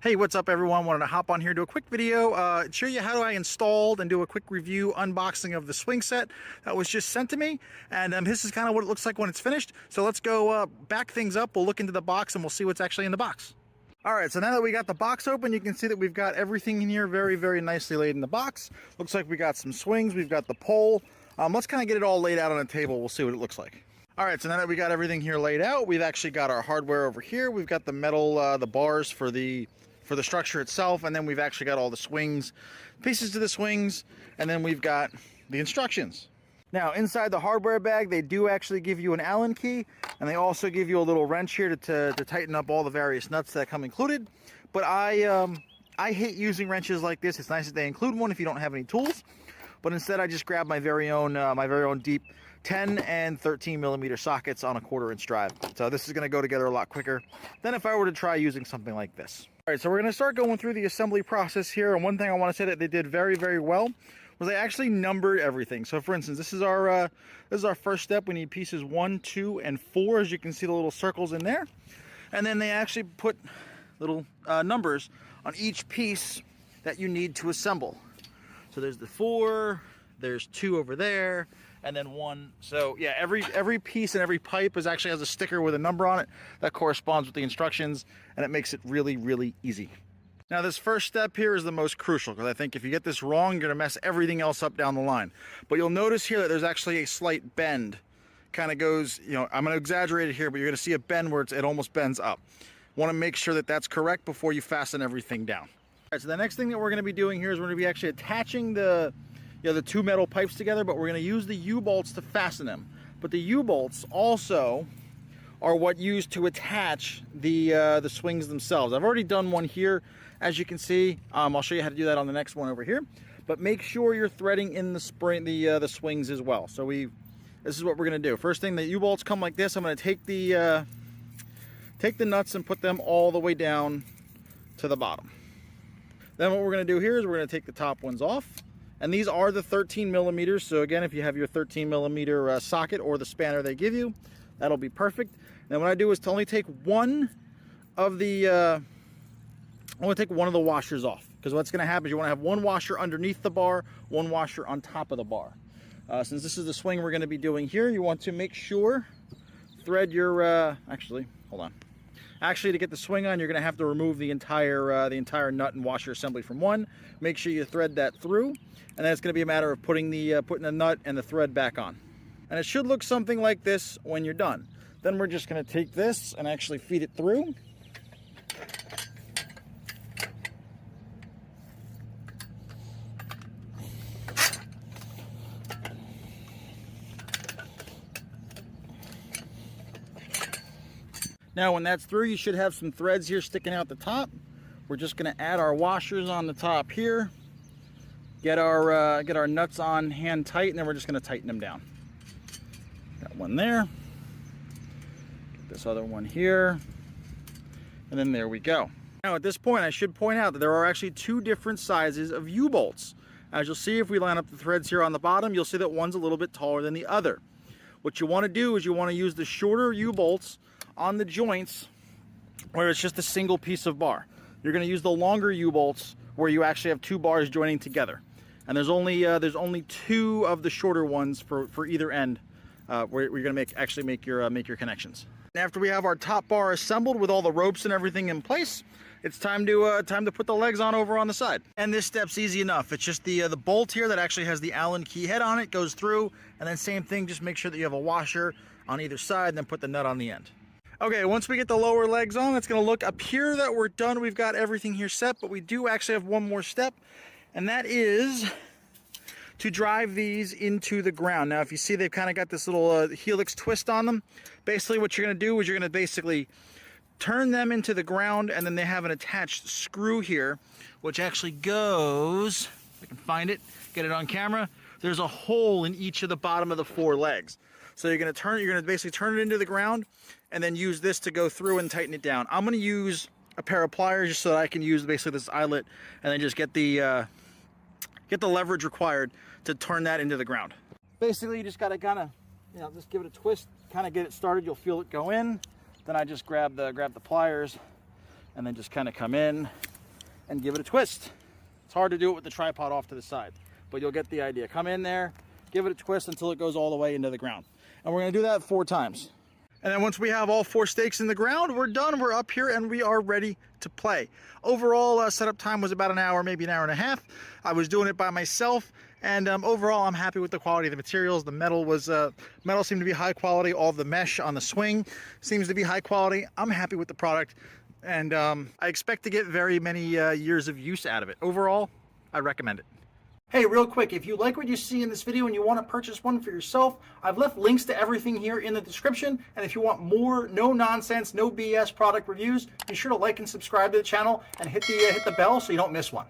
Hey, what's up everyone? Wanted to hop on here, do a quick video, show you how I installed and do a quick review unboxing of the swing set that was just sent to me. And this is kind of what it looks like when it's finished. So let's go back things up. We'll look into the box and we'll see what's actually in the box. All right, so now that we got the box open, you can see that we've got everything in here very, very nicely laid in the box. Looks like we got some swings, we've got the pole. Let's kind of get it all laid out on a table. We'll see what it looks like. All right, so now that we got everything here laid out, we've actually got our hardware over here. We've got the metal, the bars for the structure itself, and then we've actually got all the swings, pieces to the swings, and then we've got the instructions. Now, inside the hardware bag, they do actually give you an Allen key, and they also give you a little wrench here to tighten up all the various nuts that come included. But I hate using wrenches like this. It's nice that they include one if you don't have any tools. But instead, I just grabbed my very own deep 10 and 13 millimeter sockets on a 1/4 inch drive. So this is going to go together a lot quicker than if I were to try using something like this. All right, so we're going to start going through the assembly process here. And one thing I want to say that they did very, very well was they actually numbered everything. So for instance, this is our first step. We need pieces 1, 2, and 4. As you can see, the little circles in there. And then they actually put little numbers on each piece that you need to assemble. So there's the 4, there's 2 over there, and then 1. So yeah, every piece and every pipe actually has a sticker with a number on it that corresponds with the instructions, and it makes it really, really easy. Now this first step here is the most crucial, because I think if you get this wrong, you're gonna mess everything else up down the line. But you'll notice here that there's actually a slight bend. Kind of goes, you know, I'm gonna exaggerate it here, but you're gonna see a bend where it almost bends up. Want to make sure that that's correct before you fasten everything down. All right, so the next thing that we're gonna be doing here is we're gonna be actually attaching the 2 metal pipes together, but we're going to use the U-bolts to fasten them. But the U-bolts also are what used to attach the swings themselves. I've already done one here, as you can see. I'll show you how to do that on the next one over here. But make sure you're threading in the spring, the swings as well. So this is what we're going to do. First thing, the U-bolts come like this. I'm going to take the nuts and put them all the way down to the bottom. Then what we're going to do here is we're going to take the top ones off. And these are the 13 millimeters. So again, if you have your 13 millimeter socket or the spanner they give you, that'll be perfect. And what I do is to only take one of the washers off. Because what's going to happen is you want to have one washer underneath the bar, one washer on top of the bar. Since this is the swing we're going to be doing here, you want to make sure, thread your, actually, hold on. Actually, to get the swing on, you're going to have to remove the entire nut and washer assembly from one. Make sure you thread that through, and then it's going to be a matter of putting the nut and the thread back on. And it should look something like this when you're done. Then we're just going to take this and actually feed it through. Now when that's through, you should have some threads here sticking out the top. We're just going to add our washers on the top here, get our nuts on hand tight, and then we're just going to tighten them down. Got one there, get this other one here, and then there we go. Now at this point, I should point out that there are actually 2 different sizes of U-bolts. As you'll see, if we line up the threads here on the bottom, you'll see that one's a little bit taller than the other. What you want to do is you want to use the shorter U-bolts on the joints where it's just a single piece of bar. You're going to use the longer U-bolts where you actually have 2 bars joining together. And there's only 2 of the shorter ones for either end where you're going to make your connections. And after we have our top bar assembled with all the ropes and everything in place, it's time to put the legs on over on the side. And this step's easy enough. It's just the bolt here that actually has the Allen key head on it goes through, and then same thing, just make sure that you have a washer on either side and then put the nut on the end. Okay, once we get the lower legs on, it's going to look up here that we're done. We've got everything here set, but we do actually have one more step, and that is to drive these into the ground. Now, if you see, they've kind of got this little helix twist on them. Basically, what you're going to do is you're going to basically turn them into the ground, and then they have an attached screw here, which actually goes, if I can find it, get it on camera. There's a hole in each of the bottom of the 4 legs. So you're going to basically turn it into the ground and then use this to go through and tighten it down. I'm going to use a pair of pliers just so that I can use basically this eyelet and then just get the leverage required to turn that into the ground. Basically, you just got to kind of, just give it a twist, kind of get it started. You'll feel it go in. Then I just grab the pliers and then just kind of come in and give it a twist. It's hard to do it with the tripod off to the side, but you'll get the idea. Come in there, give it a twist until it goes all the way into the ground. And we're gonna do that 4 times. And then once we have all 4 stakes in the ground, we're done. We're up here and we are ready to play. Overall setup time was about an hour, maybe an hour and a half. I was doing it by myself, and overall I'm happy with the quality of the materials. The metal seemed to be high quality. All the mesh on the swing seems to be high quality. I'm happy with the product, and I expect to get very many years of use out of it. Overall, I recommend it. Hey, real quick, if you like what you see in this video and you want to purchase one for yourself, I've left links to everything here in the description. And if you want more no-nonsense, no BS product reviews, be sure to like and subscribe to the channel and hit the bell so you don't miss one.